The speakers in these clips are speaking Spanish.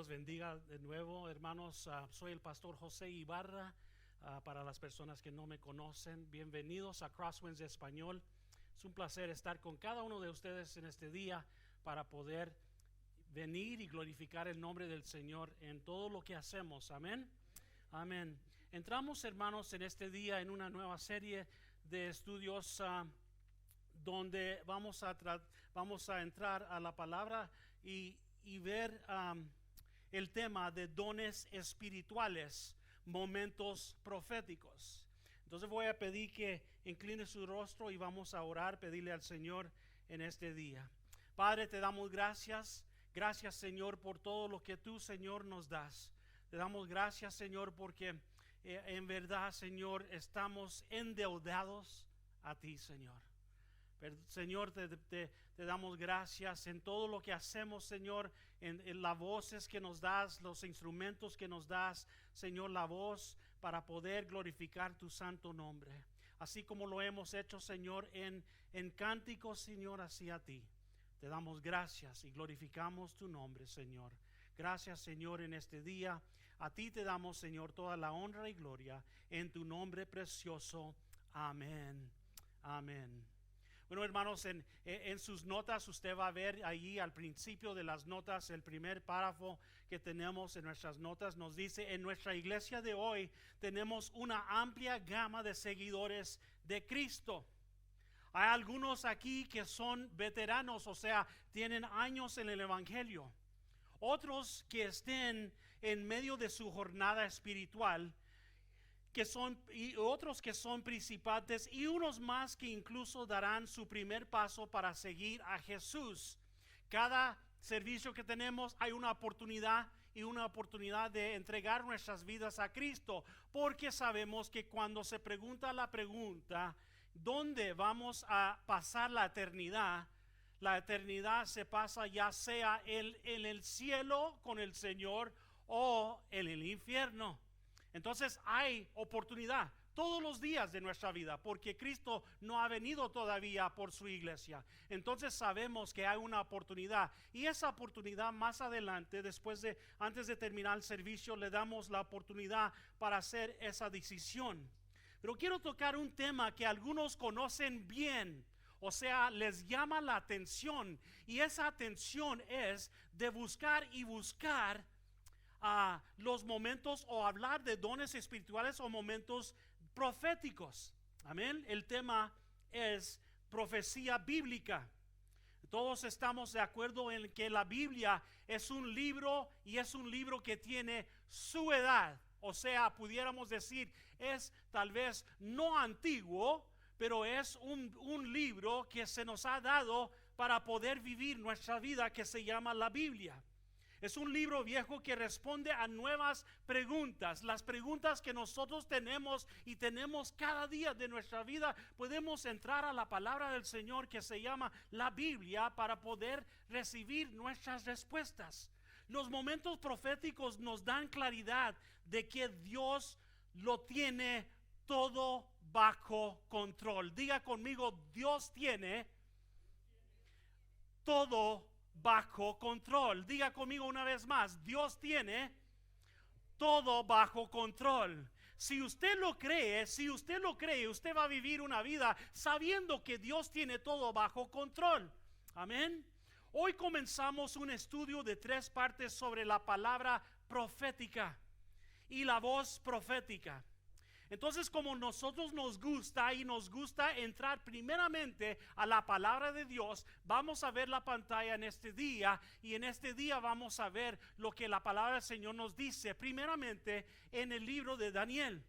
los bendiga de nuevo, hermanos. Soy el pastor José Ibarra. Para las personas que no me conocen, bienvenidos a Crosswinds Español. Es un placer estar con cada uno de ustedes en este día para poder venir y glorificar el nombre del Señor en todo lo que hacemos. Amén. Amén. Entramos, hermanos, en este día en una nueva serie de estudios donde vamos a entrar a la palabra y ver el tema de dones espirituales, momentos proféticos. Entonces voy a pedir que incline su rostro y vamos a orar, pedirle al Señor en este día. Padre, te damos gracias. Gracias, Señor, por todo lo que tú, Señor, nos das. Te damos gracias, Señor, porque en verdad, Señor, estamos endeudados a ti, Señor. Pero, Señor, te damos gracias en todo lo que hacemos, Señor, en las voces que nos das, los instrumentos que nos das, Señor, la voz para poder glorificar tu santo nombre. Así como lo hemos hecho, Señor, en cánticos, Señor, hacia ti. Te damos gracias y glorificamos tu nombre, Señor. Gracias, Señor, en este día. A ti te damos, Señor, toda la honra y gloria en tu nombre precioso. Amén. Amén. Bueno, hermanos, en sus notas usted va a ver ahí al principio de las notas, el primer párrafo que tenemos en nuestras notas nos dice: en nuestra iglesia de hoy tenemos una amplia gama de seguidores de Cristo. Hay algunos aquí que son veteranos, o sea, tienen años en el evangelio. Otros que estén en medio de su jornada espiritual, y otros que son principiantes, y unos más que incluso darán su primer paso para seguir a Jesús. Cada servicio que tenemos hay una oportunidad de entregar nuestras vidas a Cristo, porque sabemos que cuando se pregunta la pregunta, ¿dónde vamos a pasar la eternidad? La eternidad se pasa ya sea en el cielo con el Señor o en el infierno. Entonces hay oportunidad todos los días de nuestra vida, porque Cristo no ha venido todavía por su iglesia. Entonces sabemos que hay una oportunidad, y esa oportunidad más adelante, antes de terminar el servicio, le damos la oportunidad para hacer esa decisión. Pero quiero tocar un tema que algunos conocen bien, o sea, les llama la atención, y esa atención es de buscar los momentos, o hablar de dones espirituales o momentos proféticos. Amén. El tema es profecía bíblica. Todos estamos de acuerdo en que la Biblia es un libro, y es un libro que tiene su edad. O sea, pudiéramos decir, es tal vez no antiguo, pero es un libro que se nos ha dado para poder vivir nuestra vida, que se llama la Biblia. Es un libro viejo que responde a nuevas preguntas. Las preguntas que nosotros tenemos y tenemos cada día de nuestra vida, podemos entrar a la palabra del Señor, que se llama la Biblia, para poder recibir nuestras respuestas. Los momentos proféticos nos dan claridad de que Dios lo tiene todo bajo control. Diga conmigo: Dios tiene todo bajo control. Diga conmigo una vez más: Dios tiene todo bajo control. Si usted lo cree, usted va a vivir una vida sabiendo que Dios tiene todo bajo control. Amén. Hoy comenzamos un estudio de 3 partes sobre la palabra profética y la voz profética. Entonces, como nosotros nos gusta entrar primeramente a la palabra de Dios, vamos a ver la pantalla en este día, y en este día vamos a ver lo que la palabra del Señor nos dice, primeramente en el libro de Daniel.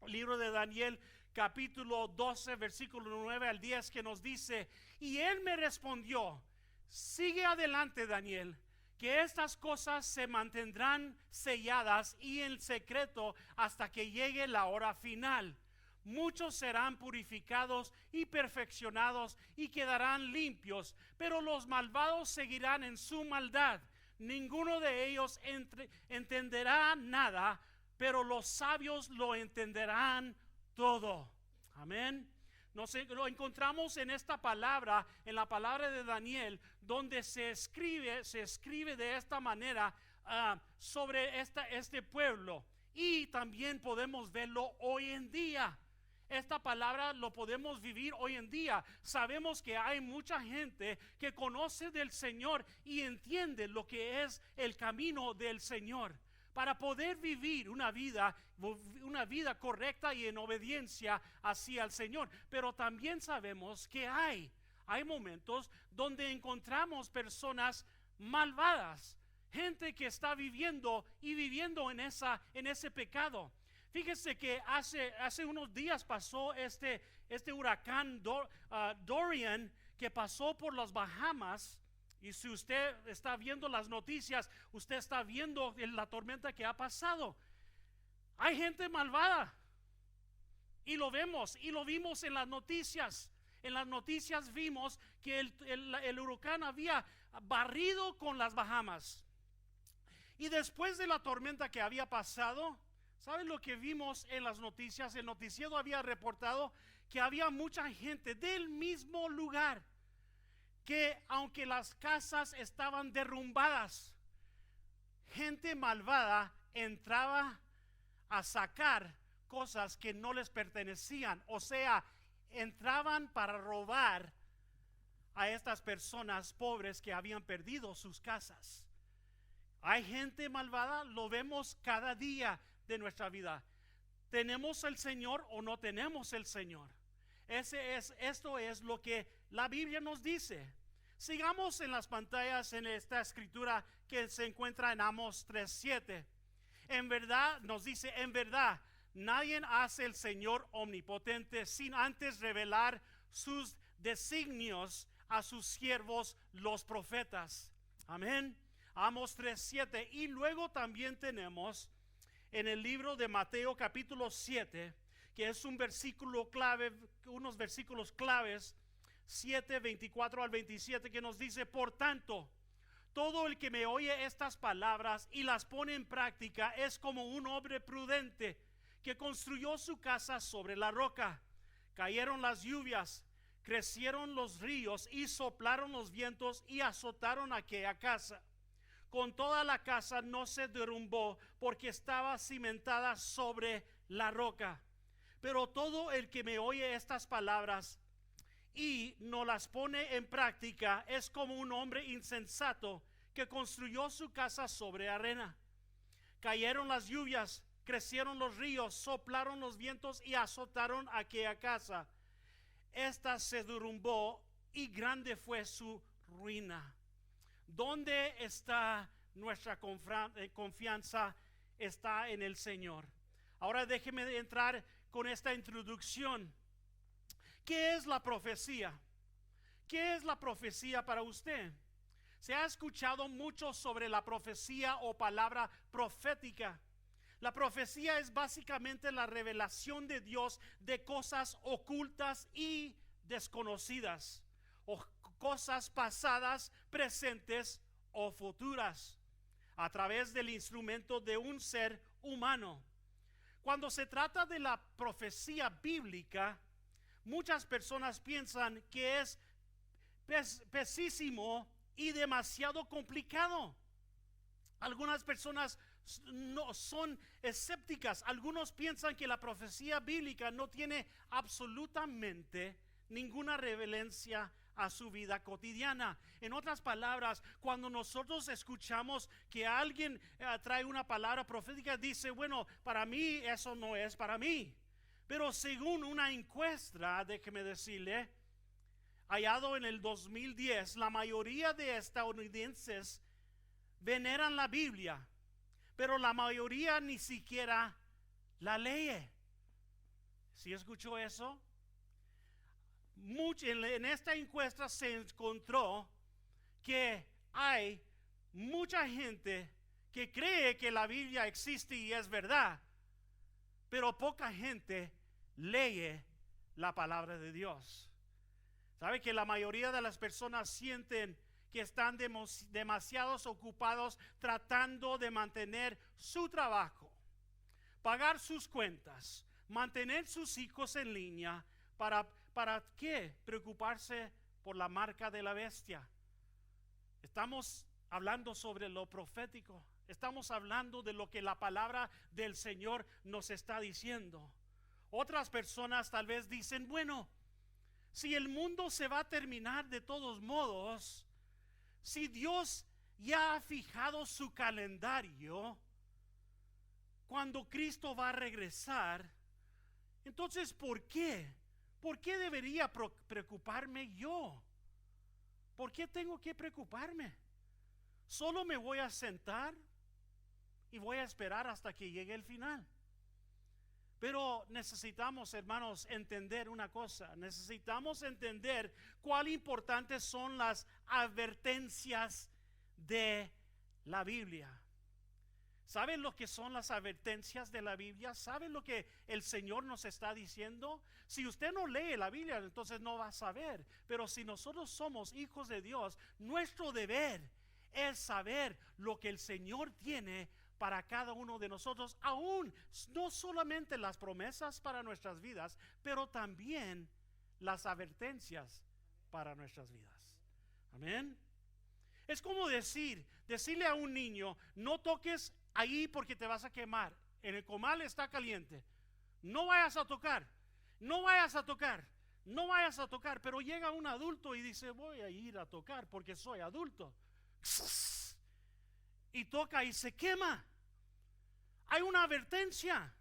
El libro de Daniel, capítulo 12, versículo 9 al 10, que nos dice: y él me respondió: sigue adelante, Daniel, que estas cosas se mantendrán selladas y en secreto hasta que llegue la hora final. Muchos serán purificados y perfeccionados y quedarán limpios, pero los malvados seguirán en su maldad. Ninguno de ellos entenderá nada, pero los sabios lo entenderán todo. Amén. Lo encontramos en esta palabra, en la palabra de Daniel, donde se escribe de esta manera sobre este pueblo, y también podemos verlo hoy en día. Esta palabra lo podemos vivir hoy en día. Sabemos que hay mucha gente que conoce del Señor y entiende lo que es el camino del Señor, para poder vivir una vida correcta y en obediencia hacia el Señor. Pero también sabemos que hay momentos donde encontramos personas malvadas, gente que está viviendo en ese pecado. Fíjese que hace unos días pasó este huracán Dorian, que pasó por las Bahamas. Y si usted está viendo las noticias, usted está viendo la tormenta que ha pasado. Hay gente malvada, y lo vemos, y lo vimos en las noticias. En las noticias vimos que el huracán había barrido con las Bahamas. Y después de la tormenta que había pasado, ¿saben lo que vimos en las noticias? El noticiero había reportado que había mucha gente del mismo lugar, que aunque las casas estaban derrumbadas, gente malvada entraba a sacar cosas que no les pertenecían. O sea, entraban para robar a estas personas pobres que habían perdido sus casas. Hay gente malvada, lo vemos cada día de nuestra vida. ¿Tenemos el Señor o no tenemos el Señor? Esto es lo que la Biblia nos dice. Sigamos en las pantallas en esta escritura que se encuentra en Amos 3:7. En verdad, nos dice, en verdad, nadie hace el Señor omnipotente sin antes revelar sus designios a sus siervos los profetas. Amén. Amos 3:7. Y luego también tenemos en el libro de Mateo capítulo 7, que es un versículo clave, unos versículos claves, 7, 24 al 27, que nos dice: por tanto, todo el que me oye estas palabras y las pone en práctica es como un hombre prudente que construyó su casa sobre la roca. Cayeron las lluvias, crecieron los ríos y soplaron los vientos y azotaron aquella casa. Con toda la casa no se derrumbó porque estaba cimentada sobre la roca. Pero todo el que me oye estas palabras y no las pone en práctica es como un hombre insensato que construyó su casa sobre arena. Cayeron las lluvias, crecieron los ríos, soplaron los vientos y azotaron aquella casa. Esta se derrumbó y grande fue su ruina. ¿Dónde está nuestra confianza? Está en el Señor. Ahora déjeme entrar con esta introducción. ¿Qué es la profecía? ¿Qué es la profecía para usted? Se ha escuchado mucho sobre la profecía o palabra profética. La profecía es básicamente la revelación de Dios de cosas ocultas y desconocidas, o cosas pasadas, presentes o futuras, a través del instrumento de un ser humano. Cuando se trata de la profecía bíblica, muchas personas piensan que es pesísimo y demasiado complicado. Algunas personas no son escépticas. Algunos piensan que la profecía bíblica no tiene absolutamente ninguna relevancia a su vida cotidiana. En otras palabras, cuando nosotros escuchamos que alguien trae una palabra profética, dice, bueno, para mí eso no es para mí. Pero según una encuesta, déjeme decirle, hallado en el 2010, la mayoría de estadounidenses veneran la Biblia, pero la mayoría ni siquiera la lee. ¿Sí escuchó eso? En esta encuesta se encontró que hay mucha gente que cree que la Biblia existe y es verdad, pero poca gente lee la palabra de Dios. ¿Sabe que la mayoría de las personas sienten que están demasiado ocupados tratando de mantener su trabajo, pagar sus cuentas, mantener sus hijos en línea? ¿Para qué preocuparse por la marca de la bestia? Estamos hablando sobre lo profético. Estamos hablando de lo que la palabra del Señor nos está diciendo. Otras personas tal vez dicen, bueno, si el mundo se va a terminar de todos modos, si Dios ya ha fijado su calendario, cuando Cristo va a regresar, entonces ¿por qué? ¿Por qué debería preocuparme yo? ¿Por qué tengo que preocuparme? Solo me voy a sentar y voy a esperar hasta que llegue el final. Pero necesitamos, hermanos, entender una cosa. Necesitamos entender cuán importantes son las advertencias de la Biblia. ¿Saben lo que son las advertencias de la Biblia? ¿Saben lo que el Señor nos está diciendo? Si usted no lee la Biblia, entonces no va a saber. Pero si nosotros somos hijos de Dios, nuestro deber es saber lo que el Señor tiene para cada uno de nosotros, aún no solamente las promesas para nuestras vidas, pero también las advertencias para nuestras vidas. Amén. Es como decirle a un niño, no toques ahí porque te vas a quemar. En el comal está caliente. No vayas a tocar, no vayas a tocar, no vayas a tocar. Pero llega un adulto y dice, voy a ir a tocar porque soy adulto. Y toca y se quema. Hay una advertencia.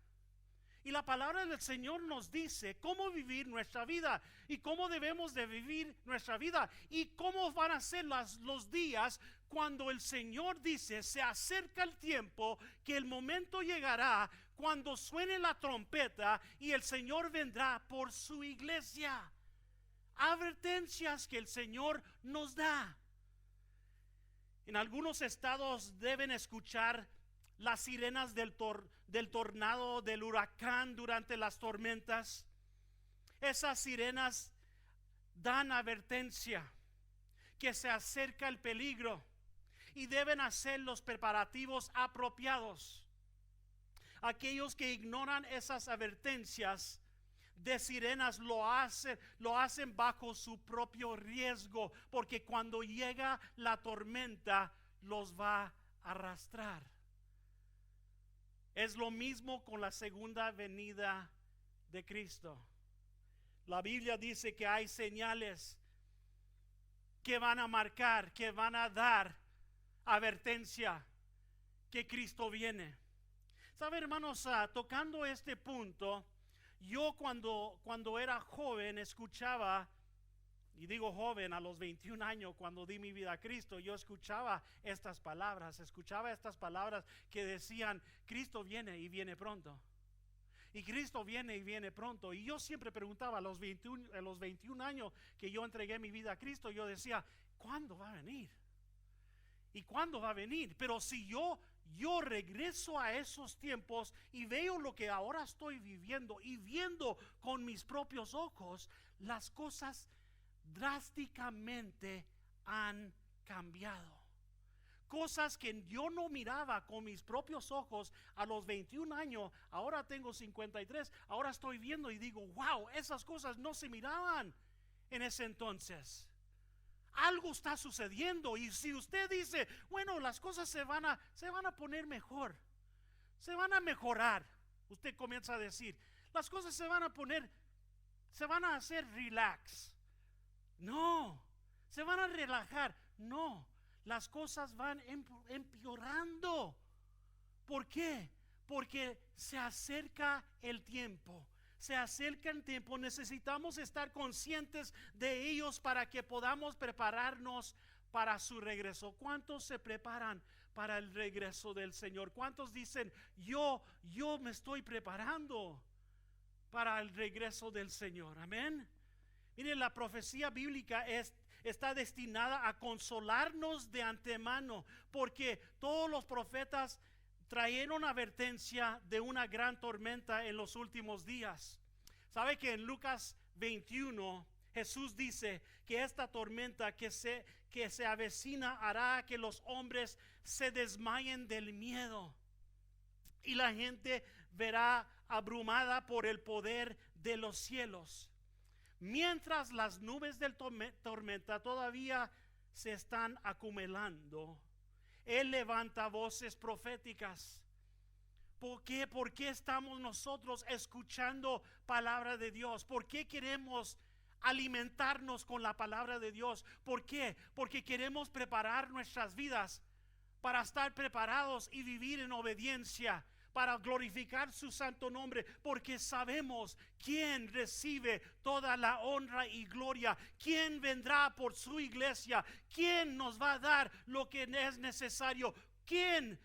Y la palabra del Señor nos dice cómo vivir nuestra vida y cómo debemos de vivir nuestra vida y cómo van a ser los días cuando el Señor dice, se acerca el tiempo, que el momento llegará cuando suene la trompeta y el Señor vendrá por su iglesia. Advertencias que el Señor nos da. En algunos estados deben escuchar las sirenas del tornado, del huracán durante las tormentas. Esas sirenas dan advertencia que se acerca el peligro y deben hacer los preparativos apropiados. Aquellos que ignoran esas advertencias de sirenas lo hacen bajo su propio riesgo, porque cuando llega la tormenta los va a arrastrar. Es lo mismo con la segunda venida de Cristo. La Biblia dice que hay señales que van a marcar, que van a dar advertencia que Cristo viene. ¿Sabe, hermanos? Tocando este punto, yo cuando era joven escuchaba, y digo joven, a los 21 años cuando di mi vida a Cristo, yo escuchaba estas palabras que decían, Cristo viene y viene pronto. Y Cristo viene y viene pronto. Y yo siempre preguntaba a los 21 años que yo entregué mi vida a Cristo, yo decía, ¿cuándo va a venir? ¿Y cuándo va a venir? Pero si yo regreso a esos tiempos y veo lo que ahora estoy viviendo y viendo con mis propios ojos, las cosas drásticamente han cambiado. Cosas que yo no miraba con mis propios ojos a los 21 años, ahora tengo 53, ahora estoy viendo y digo, wow, esas cosas no se miraban en ese entonces. Algo está sucediendo, y si usted dice, bueno, las cosas se van a poner mejor, se van a mejorar, usted comienza a decir, las cosas se van a hacer relax. No, se van a relajar. No, las cosas van empeorando. ¿Por qué? Porque se acerca el tiempo. Se acerca el tiempo. Necesitamos estar conscientes de ellos para que podamos prepararnos para su regreso. ¿Cuántos se preparan para el regreso del Señor? ¿Cuántos dicen, yo me estoy preparando para el regreso del Señor? Amén. Miren, la profecía bíblica está destinada a consolarnos de antemano, porque todos los profetas trajeron advertencia de una gran tormenta en los últimos días. ¿Sabe que en Lucas 21 Jesús dice que esta tormenta que se avecina hará que los hombres se desmayen del miedo y la gente verá abrumada por el poder de los cielos? Mientras las nubes del tormenta todavía se están acumulando, Él levanta voces proféticas. ¿Por qué? ¿Por qué estamos nosotros escuchando palabra de Dios? ¿Por qué queremos alimentarnos con la palabra de Dios? ¿Por qué? Porque queremos preparar nuestras vidas para estar preparados y vivir en obediencia, para glorificar su santo nombre, porque sabemos quién recibe toda la honra y gloria, quién vendrá por su iglesia, quién nos va a dar lo que es necesario, quién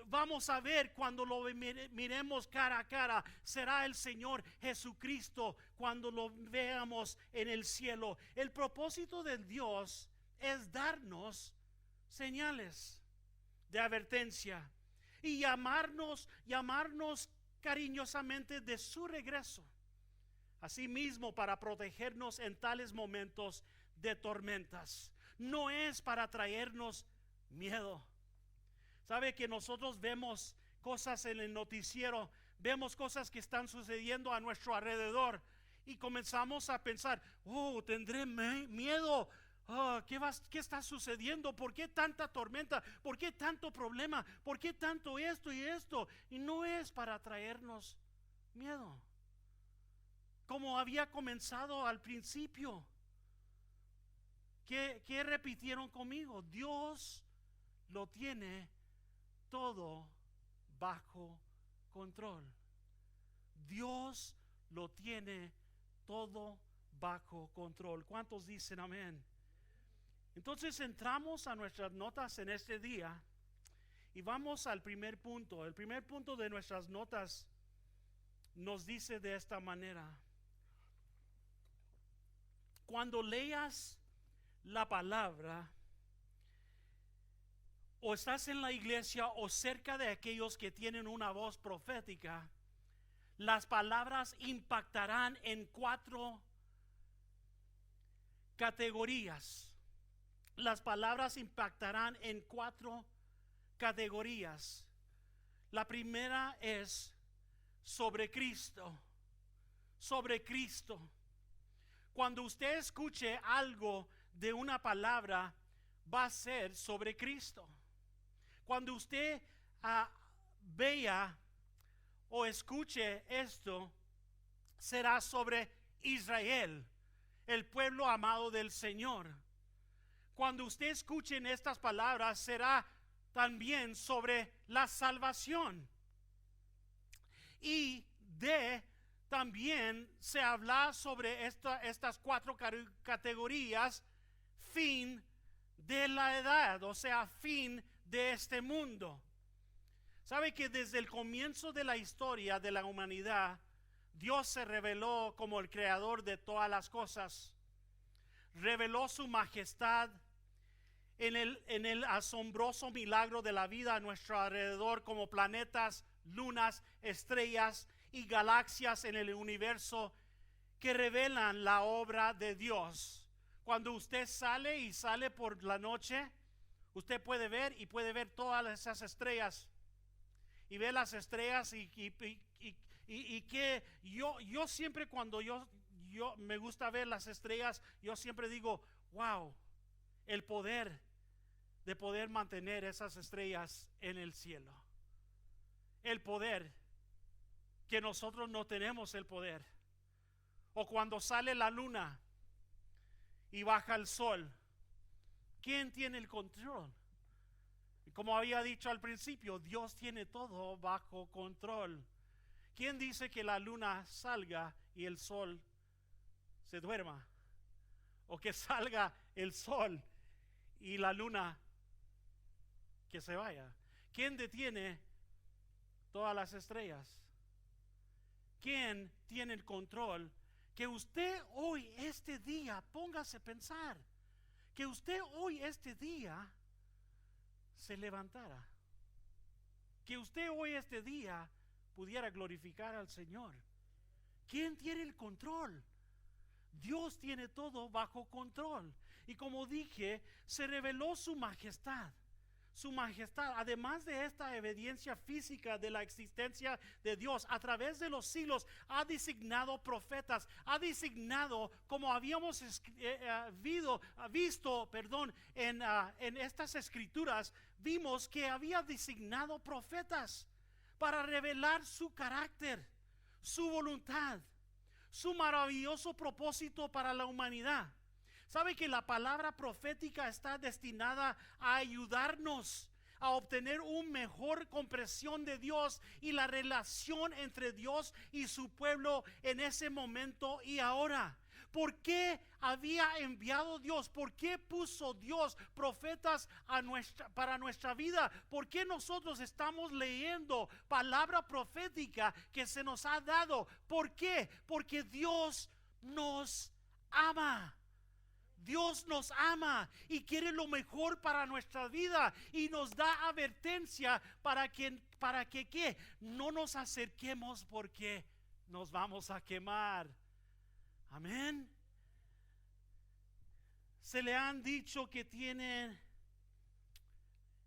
vamos a ver cuando lo miremos cara a cara. Será el Señor Jesucristo cuando lo veamos en el cielo. El propósito de Dios es darnos señales de advertencia y llamarnos cariñosamente de su regreso. Asimismo, para protegernos en tales momentos de tormentas. No es para traernos miedo. Sabe que nosotros vemos cosas en el noticiero, vemos cosas que están sucediendo a nuestro alrededor y comenzamos a pensar, tendré miedo. ¿Qué está sucediendo? ¿Por qué tanta tormenta? ¿Por qué tanto problema? ¿Por qué tanto esto y esto? Y no es para traernos miedo, como había comenzado al principio. ¿Qué repitieron conmigo? Dios lo tiene todo bajo control. Dios lo tiene todo bajo control. ¿Cuántos dicen amén? Entonces entramos a nuestras notas en este día y vamos al primer punto. El primer punto de nuestras notas nos dice de esta manera: cuando leas la palabra, o estás en la iglesia o cerca de aquellos que tienen una voz profética, las palabras impactarán en 4 categorías. Las palabras impactarán en 4 categorías. La primera es sobre Cristo. Sobre Cristo. Cuando usted escuche algo de una palabra, va a ser sobre Cristo. Cuando usted vea o escuche esto, será sobre Israel, el pueblo amado del Señor. Cuando usted escuche estas palabras, será también sobre la salvación. Y también se habla sobre estas 4 categorías: fin de la edad, o sea, fin de este mundo. Sabe que desde el comienzo de la historia de la humanidad, Dios se reveló como el creador de todas las cosas. Reveló su majestad en el asombroso milagro de la vida a nuestro alrededor, como planetas, lunas, estrellas y galaxias en el universo que revelan la obra de Dios. Cuando usted sale por la noche, usted puede ver todas esas estrellas y ve las estrellas y que yo siempre, cuando yo me gusta ver las estrellas, yo siempre digo, wow, el poder de poder mantener esas estrellas en el cielo. El poder que nosotros no tenemos el poder. O cuando sale la luna y baja el sol, ¿quién tiene el control? Como había dicho al principio, Dios tiene todo bajo control. ¿Quién dice que la luna salga y el sol se duerma? O que salga el sol y la luna que se vaya. ¿Quién detiene todas las estrellas? ¿Quién tiene el control? Que usted hoy, este día, póngase a pensar, que usted hoy, este día, se levantara, que usted hoy, este día, pudiera glorificar al Señor. ¿Quién tiene el control? Dios tiene todo bajo control. Y como dije, se reveló su majestad. Su majestad, además de esta evidencia física de la existencia de Dios, a través de los siglos ha designado profetas, ha designado, como habíamos visto en estas escrituras, vimos que había designado profetas para revelar su carácter, su voluntad, su maravilloso propósito para la humanidad. ¿Sabe que la palabra profética está destinada a ayudarnos a obtener una mejor comprensión de Dios y la relación entre Dios y su pueblo en ese momento y ahora? ¿Por qué había enviado Dios? ¿Por qué puso Dios profetas para nuestra vida? ¿Por qué nosotros estamos leyendo palabra profética que se nos ha dado? ¿Por qué? Porque Dios nos ama. Dios nos ama y quiere lo mejor para nuestra vida y nos da advertencia para que ¿qué? No nos acerquemos porque nos vamos a quemar. Amén. Se le han dicho que tienen,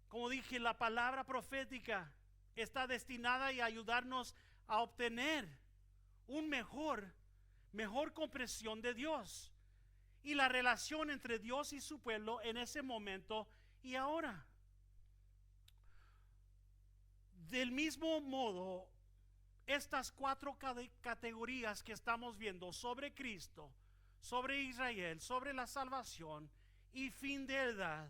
como dije, la palabra profética está destinada a ayudarnos a obtener un mejor comprensión de Dios y la relación entre Dios y su pueblo en ese momento y ahora. Del mismo modo, estas 4 categorías que estamos viendo sobre Cristo, sobre Israel, sobre la salvación y fin de edad,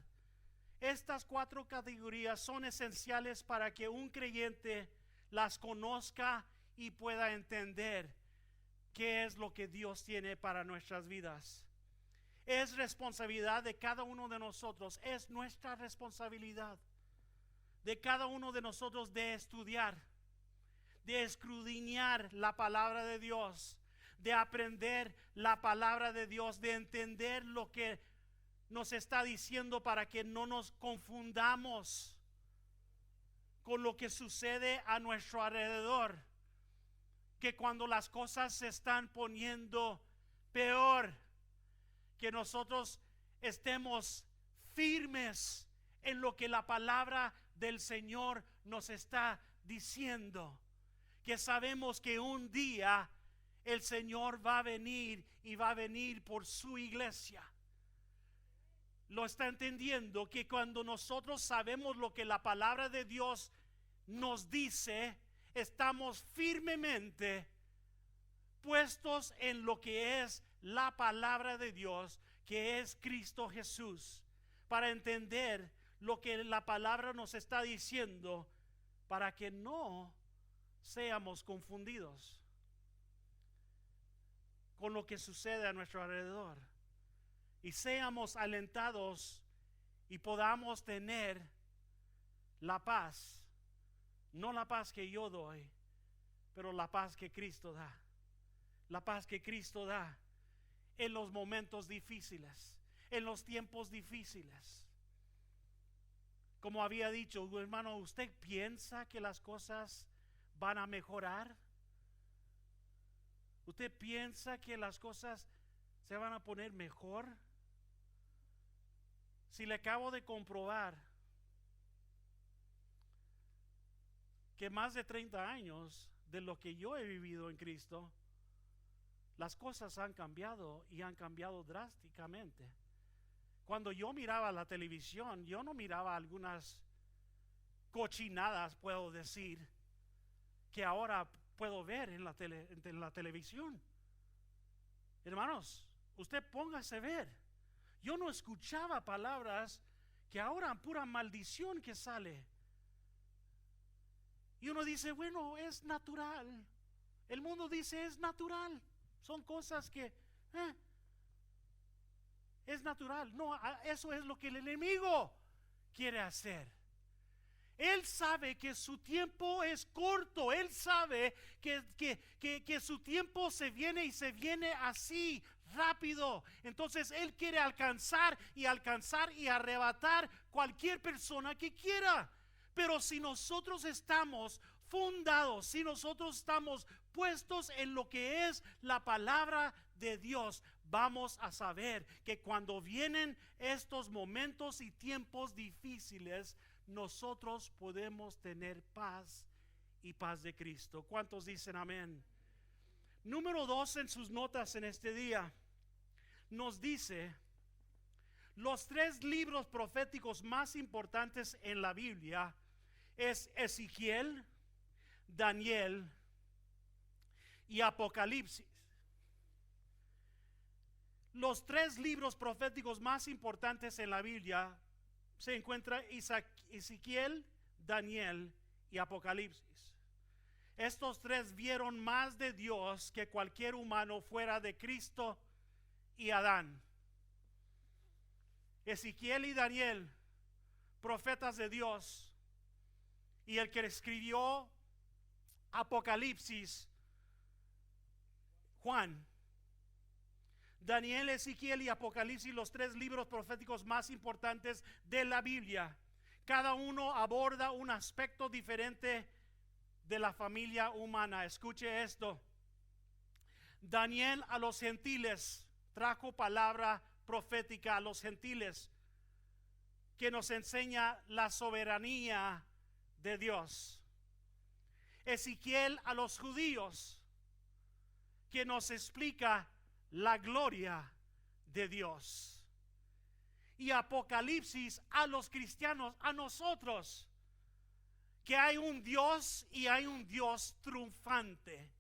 estas 4 categorías son esenciales para que un creyente las conozca y pueda entender qué es lo que Dios tiene para nuestras vidas. Es responsabilidad de cada uno de nosotros, es nuestra responsabilidad de cada uno de nosotros de estudiar, de escudriñar la palabra de Dios, de aprender la palabra de Dios, de entender lo que nos está diciendo para que no nos confundamos con lo que sucede a nuestro alrededor. Que cuando las cosas se están poniendo peor, que nosotros estemos firmes en lo que la palabra del Señor nos está diciendo. Que sabemos que un día el Señor va a venir y va a venir por su iglesia. Lo está entendiendo, que cuando nosotros sabemos lo que la palabra de Dios nos dice, estamos firmemente puestos en lo que es la palabra de Dios, que es Cristo Jesús, para entender lo que la palabra nos está diciendo, para que no seamos confundidos con lo que sucede a nuestro alrededor y seamos alentados y podamos tener la paz, no la paz que yo doy, pero la paz que Cristo da, la paz que Cristo da en los momentos difíciles, en los tiempos difíciles. Como había dicho, hermano, ¿usted piensa que las cosas van a mejorar? ¿Usted piensa que las cosas se van a poner mejor? Si le acabo de comprobar que más de 30 años de lo que yo he vivido en Cristo, las cosas han cambiado y han cambiado drásticamente. Cuando yo miraba la televisión, yo no miraba algunas cochinadas, puedo decir, que ahora puedo ver en la televisión. Hermanos, usted póngase a ver. Yo no escuchaba palabras que ahora pura maldición que sale. Y uno dice, bueno, es natural. El mundo dice, es natural. Son cosas que es natural. No, eso es lo que el enemigo quiere hacer. Él sabe que su tiempo es corto. Él sabe que su tiempo se viene y se viene así, rápido. Entonces Él quiere alcanzar y arrebatar cualquier persona que quiera. Pero si nosotros estamos fundados, si nosotros estamos puestos en lo que es la palabra de Dios, vamos a saber que cuando vienen estos momentos y tiempos difíciles, nosotros podemos tener paz y paz de Cristo. ¿Cuántos dicen amén? Número 2 en sus notas en este día nos dice Los 3 libros proféticos más importantes en la Biblia es Ezequiel, Daniel y Apocalipsis. Los 3 libros proféticos más importantes en la Biblia se encuentran Ezequiel, Daniel y Apocalipsis. Estos 3 vieron más de Dios que cualquier humano fuera de Cristo y Adán. Ezequiel y Daniel, profetas de Dios, y el que escribió Apocalipsis, Juan. Daniel, Ezequiel y Apocalipsis, los 3 libros proféticos más importantes de la Biblia. Cada uno aborda un aspecto diferente de la familia humana. Escuche esto. Daniel a los gentiles trajo palabra profética a los gentiles que nos enseña la soberanía de Dios. Ezequiel a los judíos que nos explica la gloria de Dios. Y Apocalipsis a los cristianos, a nosotros, que hay un Dios y hay un Dios triunfante,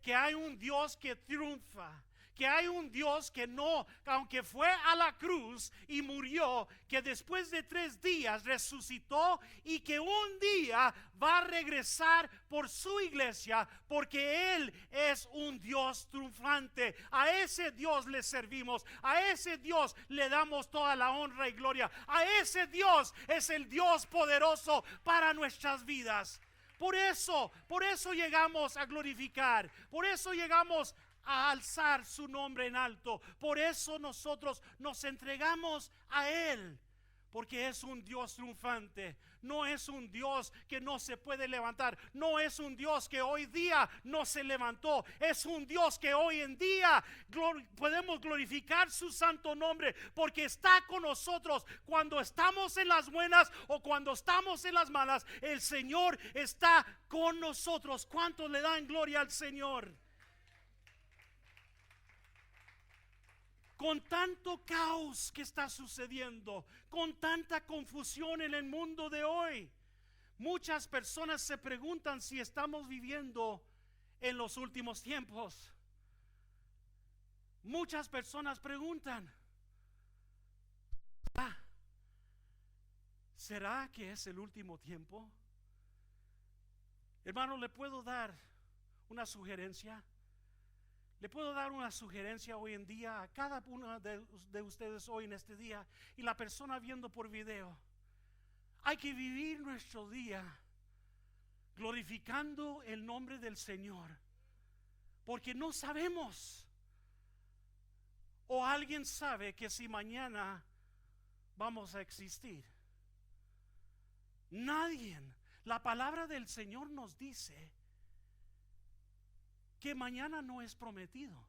que hay un Dios que triunfa, que hay un Dios que no, aunque fue a la cruz y murió, que después de 3 días resucitó y que un día va a regresar por su iglesia, porque Él es un Dios triunfante. A ese Dios le servimos, a ese Dios le damos toda la honra y gloria, a ese Dios es el Dios poderoso para nuestras vidas. Por eso llegamos a glorificar, por eso llegamos a alzar su nombre en alto. Por eso nosotros nos entregamos a Él, porque es un Dios triunfante. No es un Dios que no se puede levantar. No es un Dios que hoy día no se levantó. Es un Dios que hoy en día podemos glorificar su santo nombre, porque está con nosotros cuando estamos en las buenas o cuando estamos en las malas. El Señor está con nosotros. ¿Cuántos le dan gloria al Señor? Con tanto caos que está sucediendo, con tanta confusión en el mundo de hoy, muchas personas se preguntan si estamos viviendo en los últimos tiempos. Muchas personas preguntan, ¿será que es el último tiempo? Hermano, ¿le puedo dar una sugerencia? Le puedo dar una sugerencia hoy en día a cada uno de ustedes hoy en este día, y la persona viendo por video. Hay que vivir nuestro día glorificando el nombre del Señor, porque no sabemos, o alguien sabe que si mañana vamos a existir. Nadie. La palabra del Señor nos dice que mañana no es prometido.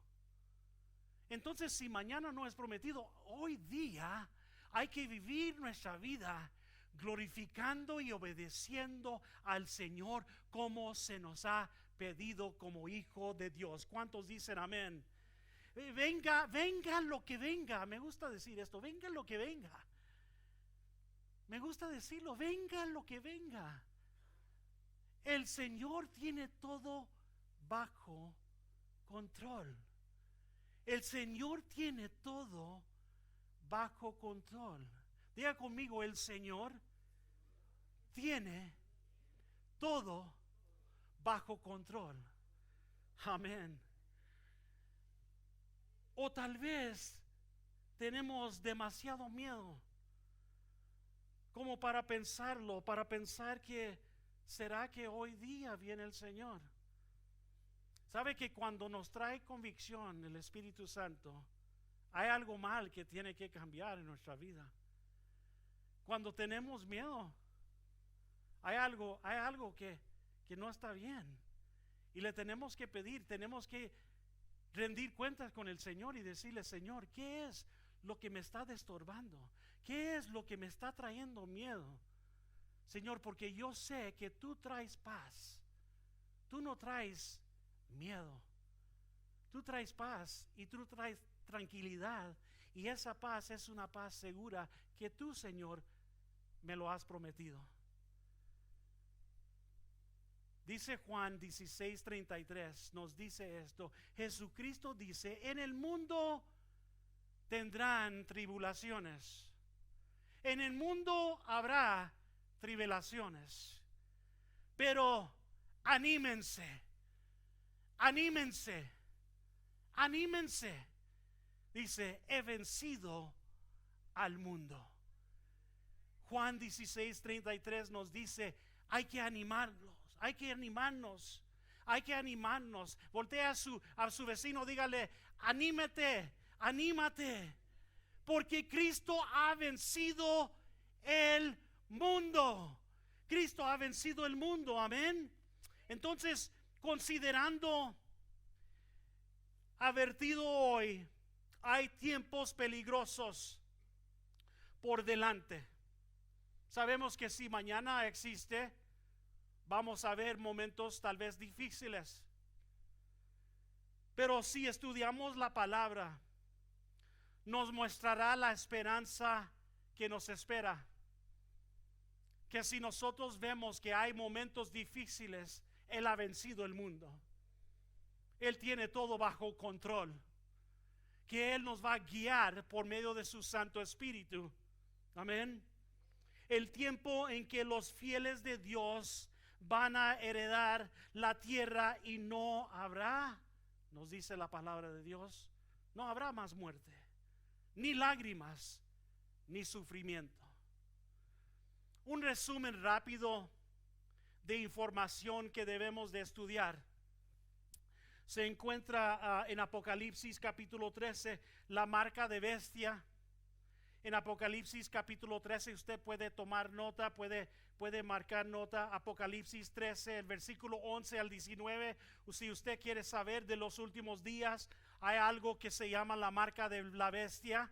Entonces, si mañana no es prometido, hoy día hay que vivir nuestra vida glorificando y obedeciendo al Señor como se nos ha pedido como hijo de Dios. ¿Cuántos dicen amén? Venga lo que venga. Me gusta decir esto, venga lo que venga. Me gusta decirlo, venga lo que venga. El Señor tiene todo bajo control. El Señor tiene todo bajo control. Diga conmigo, el Señor tiene todo bajo control. Amén. O tal vez tenemos demasiado miedo como para pensarlo, para pensar que ¿será que hoy día viene el Señor? ¿Sabe que cuando nos trae convicción el Espíritu Santo, hay algo mal que tiene que cambiar en nuestra vida? Cuando tenemos miedo, hay algo que no está bien, y le tenemos que pedir, tenemos que rendir cuentas con el Señor y decirle: Señor, ¿qué es lo que me está estorbando? ¿Qué es lo que me está trayendo miedo? Señor, porque yo sé que tú traes paz, tú no traes miedo, tú traes paz y tú traes tranquilidad, Y esa paz es una paz segura que tú, Señor, me lo has prometido. Dice Juan 16:33, nos dice esto. Jesucristo dice, en el mundo tendrán tribulaciones. En el mundo habrá tribulaciones. Pero anímense, anímense, anímense. Dice, he vencido al mundo. Juan 16:33 nos dice, hay que animarlos, hay que animarnos, hay que animarnos. Voltea a su vecino, dígale, anímate, anímate, porque Cristo ha vencido el mundo. Cristo ha vencido el mundo, amén. Entonces, considerando advertido hoy, hay tiempos peligrosos por delante. Sabemos que si mañana existe, vamos a ver momentos tal vez difíciles. Pero si estudiamos la palabra, nos mostrará la esperanza que nos espera. Que si nosotros vemos que hay momentos difíciles, Él ha vencido el mundo. Él tiene todo bajo control. Que Él nos va a guiar por medio de su Santo Espíritu. Amén. El tiempo en que los fieles de Dios van a heredar la tierra y no habrá, nos dice la palabra de Dios, no habrá más muerte, ni lágrimas, ni sufrimiento. Un resumen rápido de información que debemos de estudiar. Se encuentra en Apocalipsis capítulo 13, la marca de bestia. En Apocalipsis capítulo 13 usted puede tomar nota, puede marcar nota. Apocalipsis 13, el versículo 11 al 19. Si usted quiere saber de los últimos días, hay algo que se llama la marca de la bestia.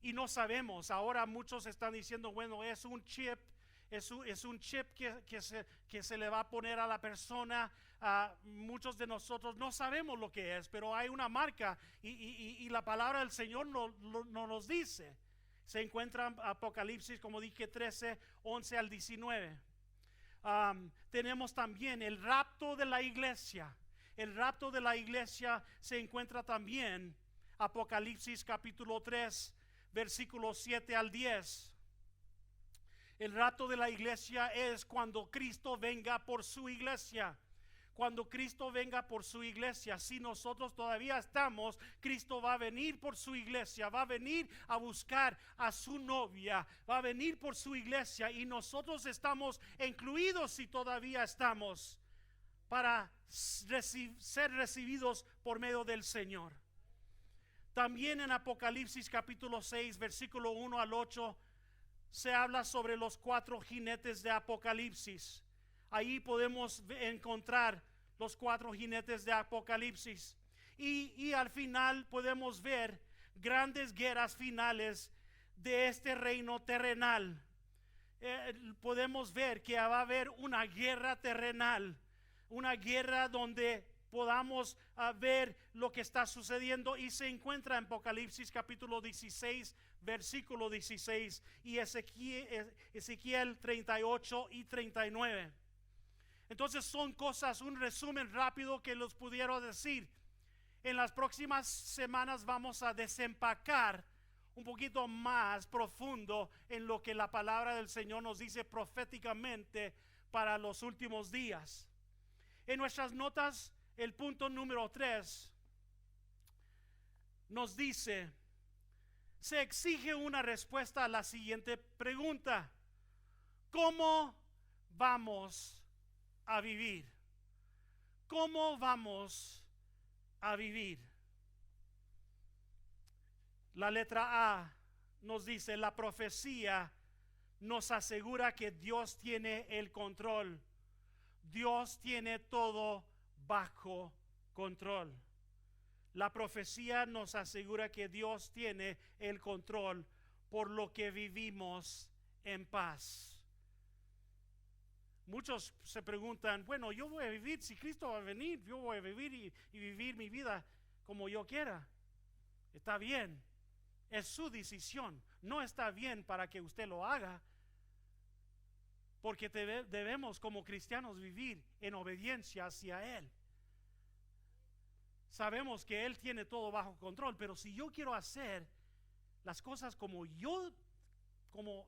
Y no sabemos, ahora muchos están diciendo, bueno, es un chip, es un chip que se le va a poner a la persona. Muchos de nosotros no sabemos lo que es, pero hay una marca y la palabra del Señor no nos dice. Se encuentra en Apocalipsis, como dije, 13, 11 al 19. Tenemos también el rapto de la iglesia. El rapto de la iglesia se encuentra también Apocalipsis capítulo 3, versículos 7 al 10. El rapto de la iglesia es cuando Cristo venga por su iglesia. Cuando Cristo venga por su iglesia, si nosotros todavía estamos, Cristo va a venir por su iglesia, va a venir a buscar a su novia, va a venir por su iglesia y nosotros estamos incluidos si todavía estamos para ser recibidos por medio del Señor. También en Apocalipsis capítulo 6, versículo 1 al 8, se habla sobre los 4 jinetes de Apocalipsis. Ahí podemos encontrar los 4 jinetes de Apocalipsis. Y al final podemos ver grandes guerras finales de este reino terrenal. Podemos ver que va a haber una guerra terrenal. Una guerra donde podamos ver lo que está sucediendo. Y se encuentra en Apocalipsis capítulo 16, versículo 16. Y Ezequiel 38 y 39. Entonces son cosas, un resumen rápido que los pudiera decir. En las próximas semanas vamos a desempacar un poquito más profundo en lo que la palabra del Señor nos dice proféticamente para los últimos días. En nuestras notas, el punto número 3 nos dice, se exige una respuesta a la siguiente pregunta: ¿cómo vamos a vivir? ¿Cómo vamos a vivir? La letra A nos dice, la profecía nos asegura que Dios tiene el control. Dios tiene todo bajo control. La profecía nos asegura que Dios tiene el control, por lo que vivimos en paz. Muchos se preguntan, bueno, yo voy a vivir, si Cristo va a venir, yo voy a vivir y vivir mi vida como yo quiera. Está bien, Es su decisión. No está bien para que usted lo haga, porque debemos como cristianos vivir en obediencia hacia Él. Sabemos que Él tiene todo bajo control, pero si yo quiero hacer las cosas como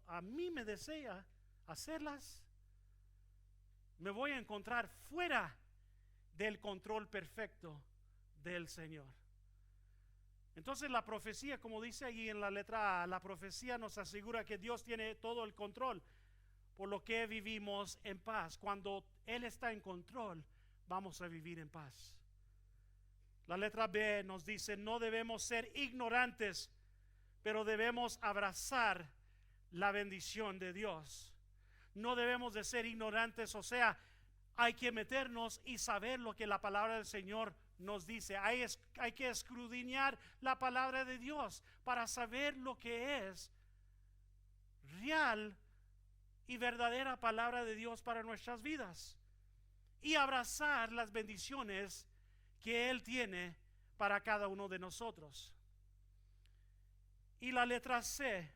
a mí me desea hacerlas, me voy a encontrar fuera del control perfecto del Señor. Entonces la profecía, como dice allí en la letra A, la profecía nos asegura que Dios tiene todo el control, por lo que vivimos en paz. Cuando Él está en control, vamos a vivir en paz. La letra B nos dice: no debemos ser ignorantes, pero debemos abrazar la bendición de Dios. No debemos de ser ignorantes, o sea, hay que meternos y saber lo que la palabra del Señor nos dice. Hay que escudriñar la palabra de Dios para saber lo que es real y verdadera palabra de Dios para nuestras vidas, y abrazar las bendiciones que Él tiene para cada uno de nosotros. Y la letra C: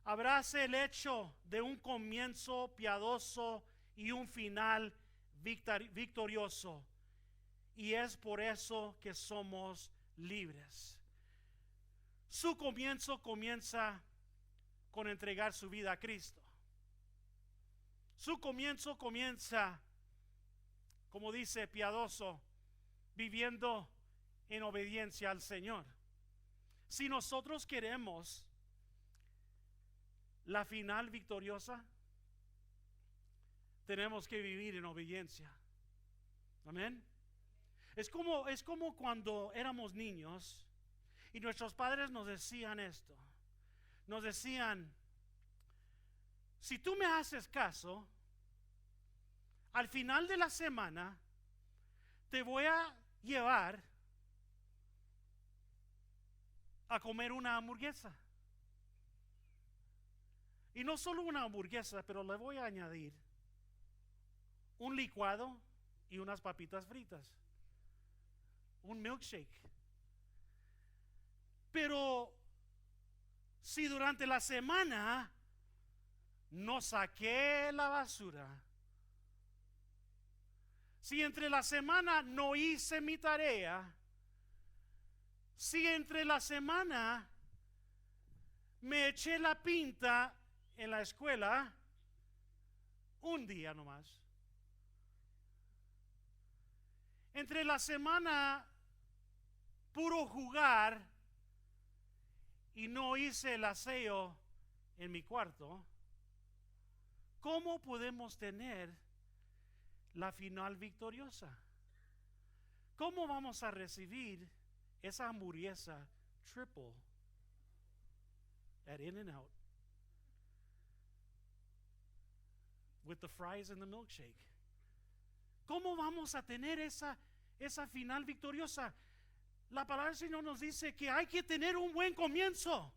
abrace el hecho de un comienzo piadoso y un final victorioso, y es por eso que somos libres. Su comienzo comienza con entregar su vida a Cristo. Su comienzo comienza, como dice, piadoso, viviendo en obediencia al Señor. Si nosotros queremos la final victoriosa, tenemos que vivir en obediencia. Amén. Es como cuando éramos niños y nuestros padres nos decían esto. Nos decían: si tú me haces caso, al final de la semana te voy a llevar a comer una hamburguesa. Y no solo una hamburguesa, pero le voy a añadir un licuado y unas papitas fritas, un milkshake. Pero si durante la semana no saqué la basura, si entre la semana no hice mi tarea, si entre la semana me eché la pinta en la escuela un día nomás, entre la semana puro jugar y no hice el aseo en mi cuarto, ¿cómo podemos tener la final victoriosa? ¿Cómo vamos a recibir esa hamburguesa triple at In-N-Out with the fries and the milkshake? ¿Cómo vamos a tener esa final victoriosa? La palabra del Señor nos dice que hay que tener un buen comienzo.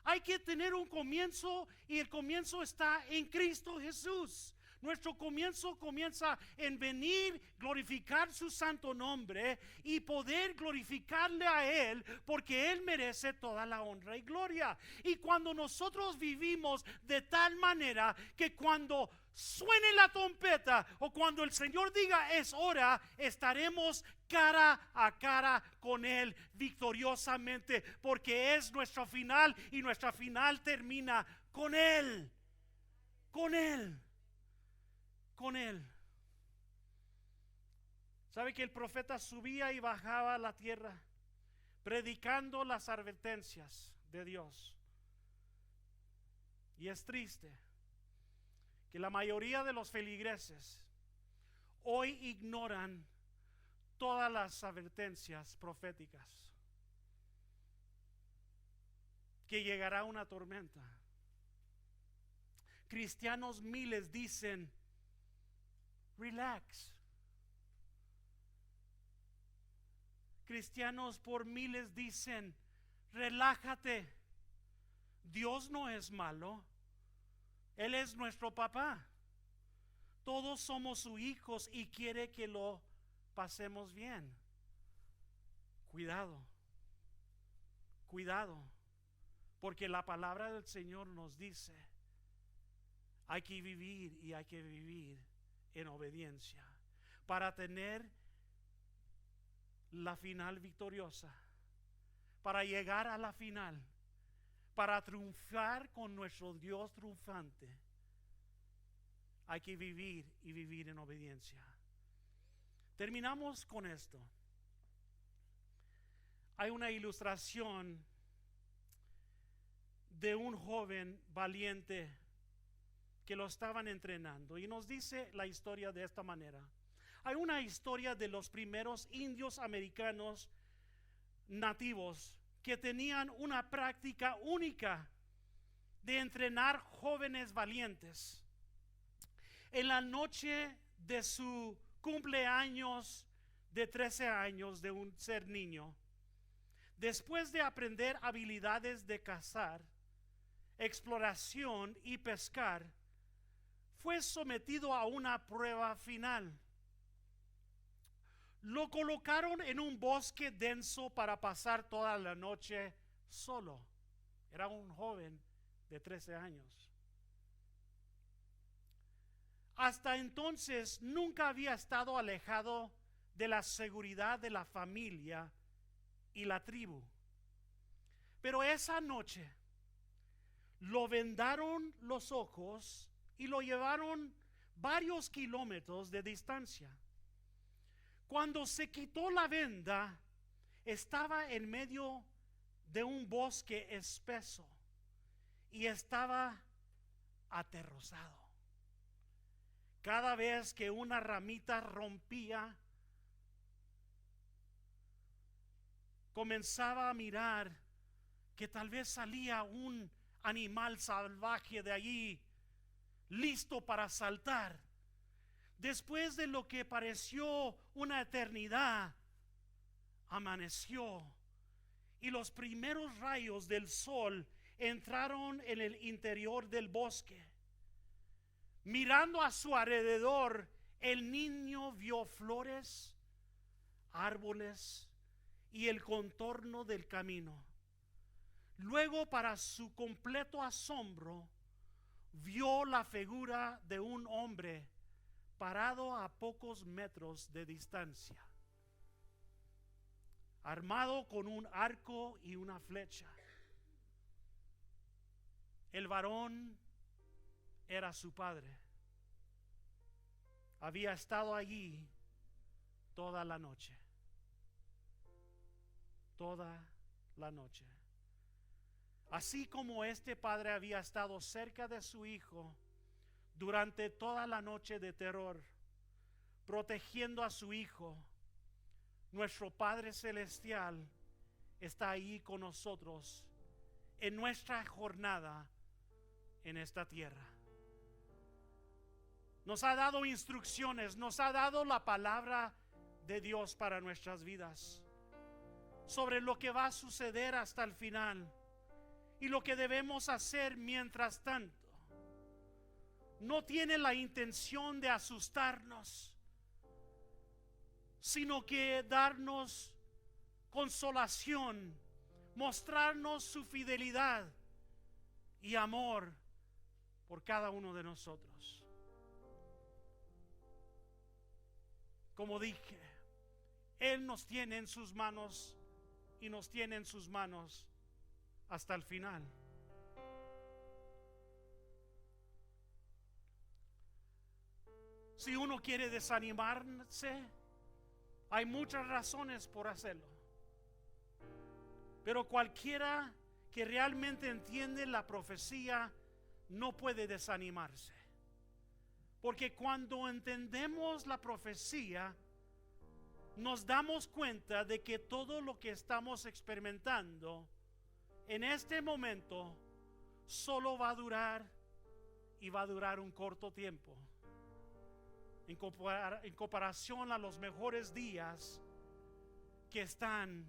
Hay que tener un comienzo, y el comienzo está en Cristo Jesús. Nuestro comienzo comienza en venir, glorificar su santo nombre y poder glorificarle a Él, porque Él merece toda la honra y gloria. Y cuando nosotros vivimos de tal manera que cuando suene la trompeta o cuando el Señor diga es hora, estaremos cara a cara con Él victoriosamente, porque es nuestro final, y nuestra final termina con Él, con Él, con Él. ¿Sabe que el profeta subía y bajaba a la tierra predicando las advertencias de Dios? Y es triste que la mayoría de los feligreses hoy ignoran todas las advertencias proféticas, que llegará una tormenta. Cristianos miles dicen relax. Cristianos por miles dicen relájate. Dios no es malo, Él es nuestro papá. Todos somos sus hijos y quiere que lo pasemos bien. Cuidado, cuidado. Porque la palabra del Señor nos dice, hay que vivir y hay que vivir en obediencia para tener la final victoriosa, para llegar a la final, para triunfar con nuestro Dios triunfante. Hay que vivir y vivir en obediencia. Terminamos con esto. Hay una ilustración de un joven valiente que lo estaban entrenando, y nos dice la historia de esta manera. Hay una historia de los primeros indios americanos nativos que tenían una práctica única de entrenar jóvenes valientes. En la noche de su cumpleaños de 13 años de un ser niño, después de aprender habilidades de cazar, exploración y pescar, fue sometido a una prueba final. Lo colocaron en un bosque denso para pasar toda la noche solo. Era un joven de 13 años. Hasta entonces nunca había estado alejado de la seguridad de la familia y la tribu. Pero esa noche lo vendaron los ojos y lo llevaron varios kilómetros de distancia. Cuando se quitó la venda, estaba en medio de un bosque espeso y estaba aterrorizado. Cada vez que una ramita rompía, comenzaba a mirar que tal vez salía un animal salvaje de allí, listo para saltar. Después de lo que pareció una eternidad, amaneció y los primeros rayos del sol entraron en el interior del bosque. Mirando a su alrededor, el niño vio flores, árboles y el contorno del camino. Luego, para su completo asombro, vio la figura de un hombre parado a pocos metros de distancia, armado con un arco y una flecha. El varón era su padre. Había estado allí toda la noche. Toda la noche. Así como este padre había estado cerca de su hijo durante toda la noche de terror, protegiendo a su hijo, nuestro Padre Celestial está ahí con nosotros en nuestra jornada en esta tierra. Nos ha dado instrucciones, nos ha dado la palabra de Dios para nuestras vidas, sobre lo que va a suceder hasta el final y lo que debemos hacer mientras tanto. No tiene la intención de asustarnos, sino que darnos consolación, mostrarnos su fidelidad y amor por cada uno de nosotros. Como dije, Él nos tiene en sus manos y nos tiene en sus manos hasta el final. Si uno quiere desanimarse, hay muchas razones por hacerlo. Pero cualquiera que realmente entiende la profecía no puede desanimarse. Porque cuando entendemos la profecía, nos damos cuenta de que todo lo que estamos experimentando en este momento solo va a durar y va a durar un corto tiempo. En comparación a los mejores días que están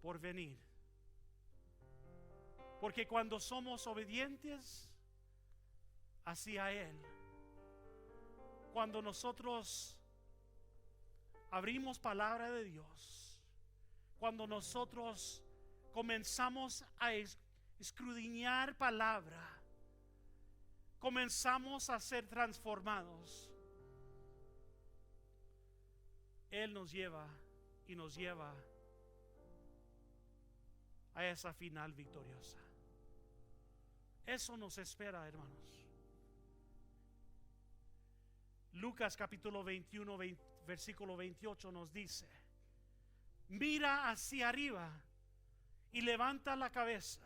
por venir. Porque cuando somos obedientes hacia Él, cuando nosotros abrimos palabra de Dios, cuando nosotros comenzamos a escudriñar palabra, comenzamos a ser transformados. Él nos lleva y nos lleva a esa final victoriosa. Eso nos espera, hermanos. Lucas capítulo 21, versículo 28 nos dice: mira hacia arriba y levanta la cabeza,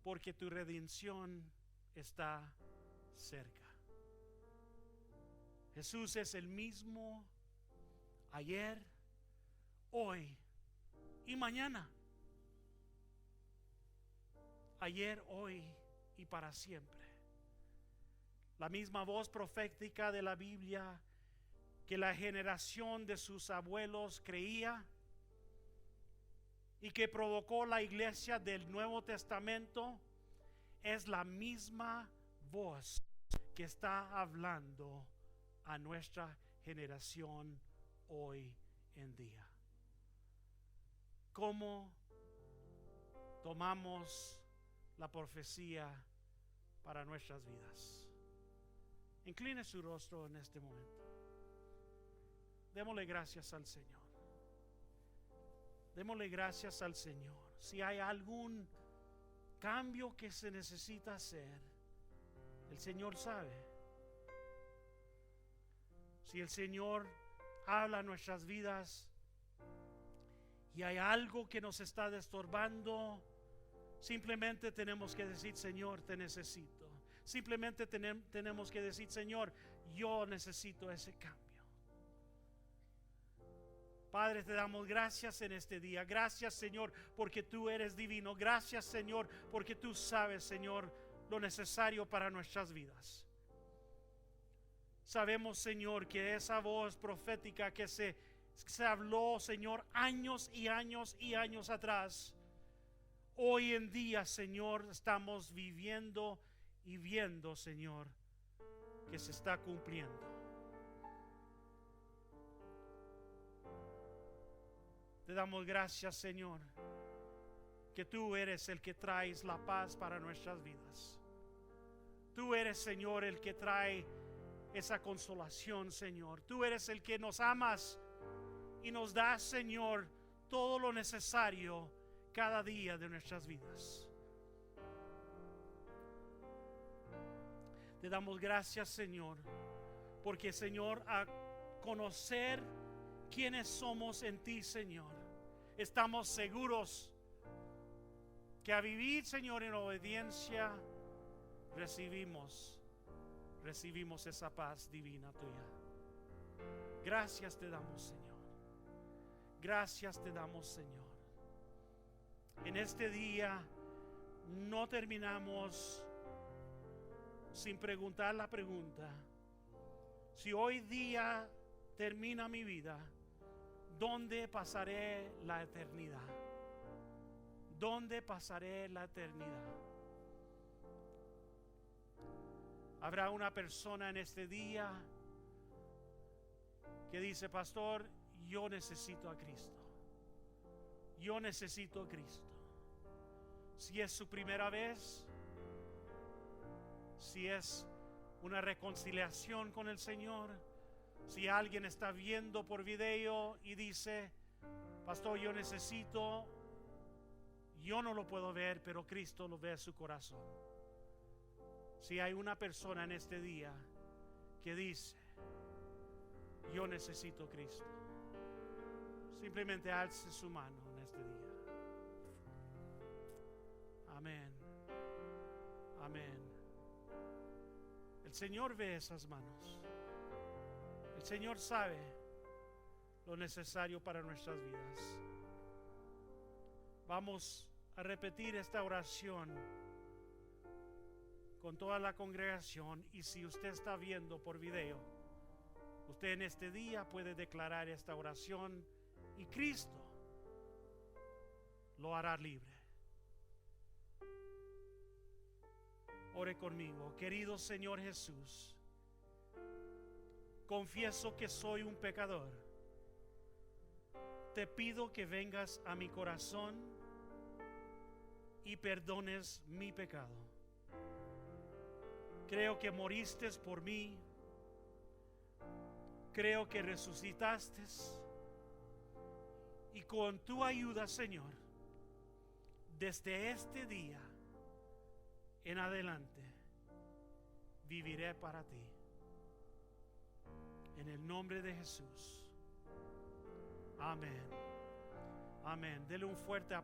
porque tu redención está cerca. Jesús es el mismo ayer, hoy y mañana. Ayer, hoy y para siempre. La misma voz profética de la Biblia que la generación de sus abuelos creía y que provocó la iglesia del Nuevo Testamento es la misma voz que está hablando a nuestra generación hoy en día. ¿Cómo tomamos la profecía para nuestras vidas? Incline su rostro en este momento. Démosle gracias al Señor. Démosle gracias al Señor. Si hay algún cambio que se necesita hacer, el Señor sabe. Si el Señor habla a nuestras vidas y hay algo que nos está estorbando, simplemente tenemos que decir: Señor, te necesito. Simplemente tenemos que decir: Señor, yo necesito ese cambio. Padre, te damos gracias en este día. Gracias, Señor, porque tú eres divino. Gracias, Señor, porque tú sabes, Señor, lo necesario para nuestras vidas. Sabemos, Señor, que esa voz profética que se habló, Señor, años y años y años atrás, hoy en día, Señor, estamos viviendo y viendo, Señor, que se está cumpliendo. Te damos gracias, Señor, que tú eres el que traes la paz para nuestras vidas. Tú eres, Señor, el que trae esa consolación, Señor. Tú eres el que nos amas y nos das, Señor, todo lo necesario cada día de nuestras vidas. Te damos gracias, Señor, porque, Señor, a conocer quiénes somos en ti, Señor, estamos seguros que a vivir, Señor, en obediencia recibimos esa paz divina tuya. Gracias te damos, Señor. Gracias te damos, Señor. En este día no terminamos sin preguntar la pregunta: si hoy día termina mi vida, ¿dónde pasaré la eternidad? ¿Dónde pasaré la eternidad? Habrá una persona en este día que dice: pastor, yo necesito a Cristo. Yo necesito a Cristo. Si es su primera vez, si es una reconciliación con el Señor, si alguien está viendo por video y dice: pastor, yo necesito, yo no lo puedo ver, pero Cristo lo ve en su corazón. Si hay una persona en este día que dice: yo necesito a Cristo, simplemente alce su mano en este día. Amén. Amén. El Señor ve esas manos. El Señor sabe lo necesario para nuestras vidas. Vamos a repetir esta oración con toda la congregación, y si usted está viendo por video, usted en este día puede declarar esta oración y Cristo lo hará libre. Ore conmigo. Querido Señor Jesús, confieso que soy un pecador. Te pido que vengas a mi corazón y perdones mi pecado. Creo que moriste por mí. Creo que resucitaste. Y con tu ayuda, Señor, desde este día en adelante, viviré para ti. En el nombre de Jesús. Amén. Amén. Dele un fuerte aplauso.